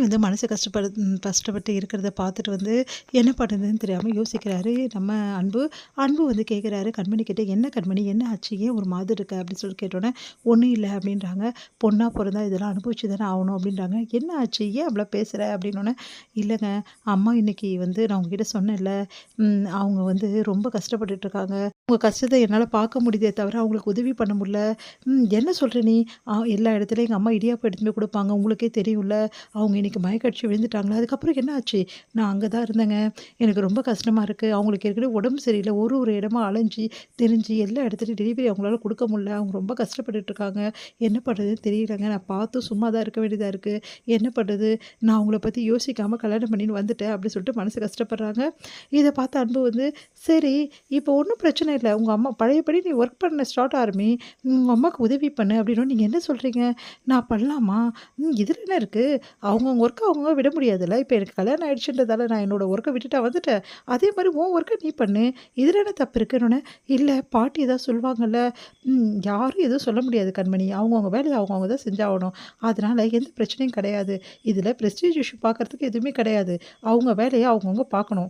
வந்து மனசு கஷ்டப்பட்டு இருக்கிறத பார்த்துட்டு வந்து என்ன பண்ணுறதுன்னு தெரியாமல் யோசிக்கிறாரு நம்ம அன்பு. அன்பு வந்து கேட்குறாரு கண்மணி கிட்ட, "என்ன கண்மணி என்ன ஆச்சு? ஏன் ஒரு மாதிரி இருக்க?" அப்படின்னு சொல்லி கேட்டோன்னே, "ஒன்றும் இல்லை" அப்படின்றாங்க. "பொண்ணா பிறந்தா இதெல்லாம் அனுபவிச்சு தானே ஆகணும்" அப்படின்றாங்க. "என்ன ஆச்சு? ஏன் அவ்வளோ பேசுகிற?" அப்படின்னோடனே, "இல்லைங்க, அம்மா இன்னைக்கு வந்து நான் உங்ககிட்ட சொன்னேன்ல, அவங்க வந்து ரொம்ப கஷ்டப்பட்டுட்டு இருக்காங்க. உங்கள் கஷ்டத்தை என்னால் பார்க்க முடியுதே தவிர அவங்களுக்கு உதவி பண்ண முடியல." என்ன சொல்கிற நீ? எல்லா இடத்துலையும் எங்கள் அம்மா இடியாப்பம் எடுத்துன்னு போய் கொடுப்பாங்க, உங்களுக்கே தெரியும்ல. அவங்க இன்னைக்கு மயக்கம் அடிச்சு விழுந்துட்டாங்களா? அதுக்கப்புறம் என்ன ஆச்சு? நான் அங்க தான் இருந்தேங்க. எனக்கு ரொம்ப கஷ்டமா இருக்கு. அவங்களுக்கு ஏற்கனவே உடம்பு சரியில்ல. ஒரு ஒரு இடமா அலைஞ்சு, திரிஞ்சு எல்லா இடத்துலயும் டெலிவரி அவங்களால குடுக்க முடியல. அவங்க ரொம்ப கஷ்டப்பட்டுட்டு இருக்காங்க. என்ன பண்றதுன்னு தெரியலங்க. நான் பார்த்தும் சும்மா தான் இருக்க வேண்டியதா இருக்கு. என்ன பண்றது? நான் அவங்கள பத்தி யோசிக்காம கல்யாணம் பண்ணின்னு வந்துட்டேன்." அப்படி சொல்லிட்டு மனசு கஷ்டப்படுறாங்க. இத பார்த்த அன்பு வந்து, "சரி, இப்போ ஒண்ணும் பிரச்சனை இல்ல. உங்க அம்மா பழையபடி நீ ஒர்க் பண்ண ஸ்டார்ட் ஆரம்பி. உங்க அம்மாக்கு உதவி பண்ணு." அப்படின்னோனே, "நீங்க என்ன சொல்றீங்க? நான் பண்ணலாமா? இதுல என்ன இருக்கு? அவங்கவங்க ஒர்க்க அவங்கவங்க விட முடியாதுல்ல. இப்ப எனக்கு கல்யாணம் ஆயிடுச்சுன்றதால நான் என்னோட ஒர்க்க விட்டுட்டா வந்துட்டேன். அதே மாரி உன் ஒர்க்க நீ பண்ணு. இதுல என்ன தப்பு இருக்குன்னோனே, "இல்ல பாட்டி ஏதாவது சொல்லுவாங்கல்ல." யாரும் எதுவும் சொல்ல முடியாது கண்மணி. அவங்கவங்க வேலைய அவங்கவங்க தான் செஞ்சாகணும். அதனால எந்த பிரச்சனையும் கிடையாது. இதுல பிரஸ்டீஜ் இஷ்யூ பார்க்கறதுக்கு எதுவுமே கிடையாது. அவங்க வேலைய அவங்கவங்க பார்க்கணும்.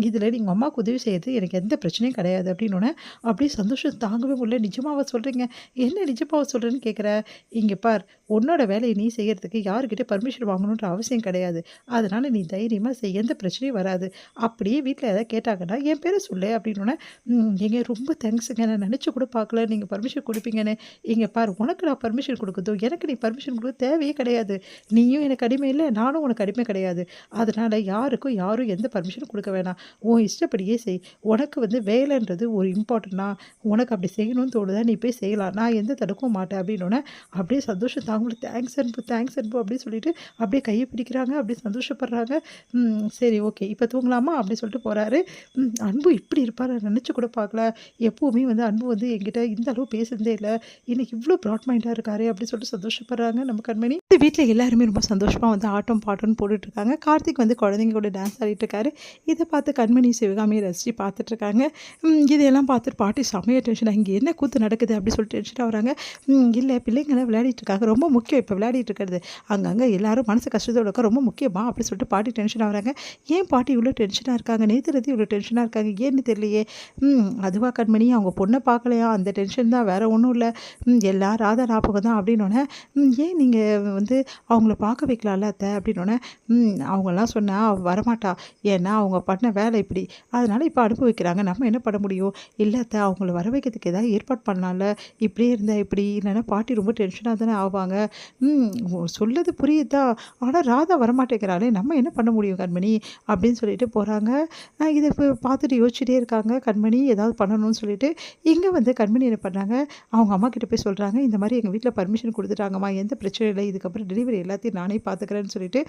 இதுல நீங்க அம்மாவுக்கு உதவி செய்றது எனக்கு எந்த பிரச்சனையும் கிடையாது." அப்படின்னோனே, அப்படியே சந்தோஷம் தாங்கவே முடியல. "நிஜமாவா சொல்றீங்க? என்ன நிஜமாவா சொல்றேன்னு கேட்குற? இங்க பார், உன்னோட வேலைய நீ செய்யறதுக்கு யார்கிட்ட பர்மிஷன் வாங்கணுன்ற அவசியம் கிடையாது. அதனால நீ தைரியமா செய். எந்த பிரச்சனையும் வராது. அப்படியே வீட்ல ஏதாவது கேட்டாங்கன்னா, என் பேர சொல்லு." அப்படின்னோனே, ஏங்க ரொம்ப தேங்க்ஸுங்க. நான் நெனச்சு கூட பார்க்கல நீங்க பர்மிஷன் குடுப்பீங்கன்னு. இங்க பாரு, உனக்கு நான் பர்மிஷன் குடுக்குறதும், எனக்கு நீ பர்மிஷன் குடுக்க தேவையே கிடையாது. நீயும் எனக்கு அடிமை இல்ல, நானும் உனக்கு அடிமை கிடையாது. அதனால யாருக்கும் யாரும் எந்த பர்மிஷனும் குடுக்க வேணாம். உன் இஷ்டப்படியே செய். உனக்கு வந்து வேலைன்றது ஒரு இம்பார்ட்டன்ட்னா, உனக்கு அப்படி செய்யணும்னு தோணுதா, நீ போய் செய்யலாம். நான் எந்த தடுக்கவும் மாட்டேன்." அப்படின்னோனே, அப்படியே சந்தோஷம் தாங்க முடியல. "தேங்க்ஸ் அன்பு, தேங்க்ஸ் அன்பு" அப்படின்னு சொல்லிட்டு அப்படியே கைய பிடிக்கிறாங்க. அப்படியே சந்தோஷப்படுறாங்க. "சரி, ஓகே. இப்ப தூங்கலாமா?" அப்படி சொல்லிட்டு போறாரு. அன்பு இப்படி இருப்பாரு நெனச்சு கூட பார்க்கல. எப்பவுமே வந்து அன்பு வந்து என்கிட்ட இந்த அளவு பேசுனதே இல்ல. இன்னைக்கு இவ்ளோ பிராட் மைண்டா இருக்காரே அப்படி சொல்லிட்டு சந்தோஷப்படுறாங்க நம்ம கண்மணி. இந்த வீட்ல எல்லாருமே ரொம்ப சந்தோஷமா வந்து ஆட்டம், பாட்டம்ன்னு போட்டுட்டு இருக்காங்க. கார்த்திக் வந்து குழந்தைங்க கூட டான்ஸ் ஆடிட்டு இருக்காரு. இத பார்த்து கண்மணி, சிவகாமியும் ரசிச்சு பார்த்துட்டு இருக்காங்க. இதையெல்லாம் பார்த்துட்டு பாட்டி செமையா டென்ஷனா, "இங்க என்ன கூத்து நடக்குது?" அப்படி சொல்லிட்டு டென்ஷனா வராங்க. "இல்ல, பிள்ளைங்கலாம் விளையாடிட்டு இருக்காங்க. ரொம்ப முக்கியம் இப்ப விளையாடிட்டு இருக்கிறது. அங்கங்க எல்லாரும் மனசு கஷ்டத்தோட இருக்க ரொம்ப முக்கியமா?" அப்படி சொல்லிட்டு பாட்டி டென்ஷனா வராங்க. ஏன் பாட்டி இவ்ளோ டென்ஷனா இருக்காங்க? நேத்துல இருந்து இவ்ளோ டென்ஷனா இருக்காங்க. ஏன்னு தெரியலையே. அதுவா கண்மணி, அவங்க பொண்ண பார்க்கலையா? அந்த டென்ஷன் தான், வேற ஒண்ணும் இல்ல. எல்லாம் ராதா ஞாபகம் தான்." அப்படின்னோனே, "ஏன் நீங்க வந்து அவங்கள பார்க்க வைக்கலாம்ல அத்த?" அப்படின்னோனே, அவங்கலாம் சொன்னா அவ வரமாட்டா. ஏன்னா அவங்க பண்ண வேலை இப்படி. அதனால இப்ப அனுப்பி வைக்கிறாங்க. நம்ம என்ன பண்ண முடியும்? இல்ல அத்த, அவங்கள வர வைக்கிறதுக்கு ஏதாவது ஏற்பாடு பண்ணலாம்ல. இப்படியே இருந்தா எப்படி? இல்லைன்னா பாட்டி ரொம்ப டென்ஷனா தானே ஆவாங்க. சொல்லுது புரியுதுதான். ஆனா ராதா வரமாட்டேங்கிறாளே! நம்ம என்ன பண்ண முடியும் கண்மணி? அப்படின்னு சொல்லிட்டு போறாங்க. இத பார்த்துட்டு யோசிச்சுட்டே இருக்காங்க கண்மணி. ஏதாவது பண்ணணும்னு சொல்லிட்டு. இங்க வந்து கண்மணி என்ன பண்ணாங்க, அவங்க அம்மா கிட்ட போய் சொல்றாங்க, "இந்த மாரி எங்க வீட்ல பர்மிஷன் குடுத்துட்டாங்கம்மா. எந்த பிரச்சனையும் இல்ல. இதுக்கப்புறம் டெலிவரி எல்லாத்தையும் நானே பார்த்துக்கிறேன்னு" சொல்லிட்டு.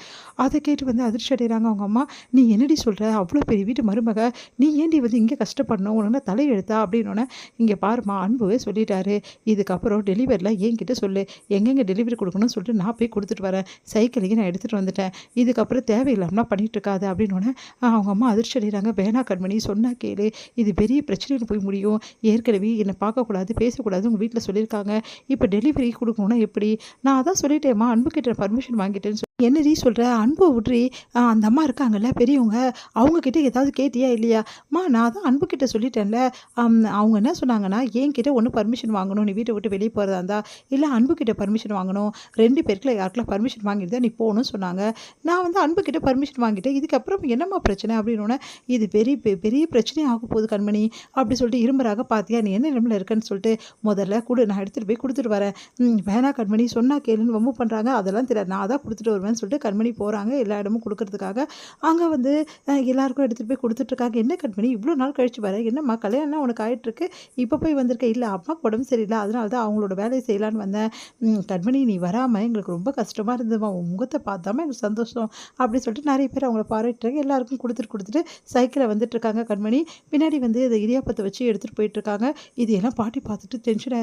அத கேட்டு வந்து அதிர்ச்சி அடையறாங்க அவங்க அம்மா. "நீ என்னடி சொல்ற? அவ்ளோ பெரிய வீட்டு மருமக. நீ ஏன்டி வந்து இங்க கஷ்டப்படணும்? உனக்கு என்ன தலையெழுத்தா?" அப்படின்னோனே, "இங்க பாரும்மா, அன்புவே சொல்லிட்டாரு. இதுக்கப்புறம் டெலிவரிலாம் என்கிட்ட சொல்லு. எங்கெங்க டெலிவரி குடுக்கணும்னு சொல்லிட்டு நான் போய் குடுத்துட்டு வரேன். சைக்கிளையும் நான் எடுத்துட்டு வந்துட்டேன். இதுக்கப்புறம் தேவையில்லாமலாம் பண்ணிட்டு இருக்காத." அப்படின்னோனே, அவங்க அம்மா அதிர்ச்சி அடையறாங்க. "வேணா கண்மணி, சொன்னா கேளு. இது பெரிய பிரச்சனையில போய் முடியும். ஏற்கனவே என்ன பார்க்கக்கூடாது, பேசக்கூடாதுன்னு உங்க வீட்ல சொல்லியிருக்காங்க. இப்ப டெலிவரி குடுக்கணும்னா எப்படி? நான் அதான் சொல்லிட்டேன்ம்மா, அன்புகிட்ட பர்மிஷன் வாங்கிட்டேன்னு." "என்னடி சொல்ற? அன்ப விட்றி. அந்த அம்மா இருக்காங்கல்ல பெரியவங்க, அவங்க கிட்ட ஏதாவது கேட்டியா இல்லையா?" "அம்மா, நான் தான் அன்புகிட்ட சொல்லிட்டேன்ல. அவங்க என்ன சொன்னாங்கன்னா, என்கிட்ட ஒண்ணு பர்மிஷன் வாங்கணும். நீ வீட்ட விட்டு வெளிய போறதா இருந்தா, இல்ல அன்புகிட்ட பர்மிஷன் வாங்கணும். 2 பேருக்குள்ள யாருக்கெல்லாம் பர்மிஷன் வாங்கிட்டு தான் நீ போணும்னு சொன்னாங்க. நான் வந்து அன்புகிட்ட பர்மிஷன் வாங்கிட்டேன். இதுக்கப்புறம் என்னம்மா பிரச்சனை?" அப்படின்னோனே, "இது பெரிய பிரச்சனையா ஆகப் போகுது கண்மணி." அப்படி சொல்லிட்டு இரும்புறாங்க. "பாத்தியா நீ என்ன நிலைமையில இருக்கன்னு சொல்லிட்டு, முதல்ல குடு, நான் எடுத்துட்டு போய் குடுத்துட்டு வரேன்." "வேணா கண்மணி, சொன்னா கேளுன்னு" வம்பு பண்றாங்க. "அதெல்லாம் தெரியாது. நான் தான் குடுத்துட்டு வருவேன்னு" சொல்லிட்டு கண்மணி போறாங்க எல்லா இடமும் குடுக்கறதுக்காக. அங்க வந்து எல்லாருக்கும் எடுத்துட்டு போய் குடுத்துட்டு இருக்காங்க. "என்ன கண்மணி, இவ்ளோ நாள் கழிச்சு வர? என்னம்மா கல்யாணம்லாம் உனக்கு ஆயிட்டுருக்கு. இப்ப போய் வந்திருக்க?" "இல்ல, அம்மாக்கு உடம்பு சரியில்ல. அதனால தான் அவங்களோட வேலைய செய்யலான்னு வந்தேன்." "கண்மணி, நீ வராம எங்களுக்கு ரொம்ப கஷ்டமா இருந்ததும்மா. உன் முகத்த பார்த்தாம எங்களுக்கு சந்தோஷம்." அப்படி சொல்லிட்டு நெறைய பேர் அவங்கள பாராட்டுறாங்க. எல்லாருக்கும் குடுத்துட்டு சைக்கிள்ல வந்துட்டுருக்காங்க கண்மணி. பின்னாடி வந்து இத இடியாப்பத்த வச்சு எடுத்துட்டு போயிட்டுருக்காங்க. இது எல்லாம் பாட்டி பார்த்துட்டு டென்ஷன்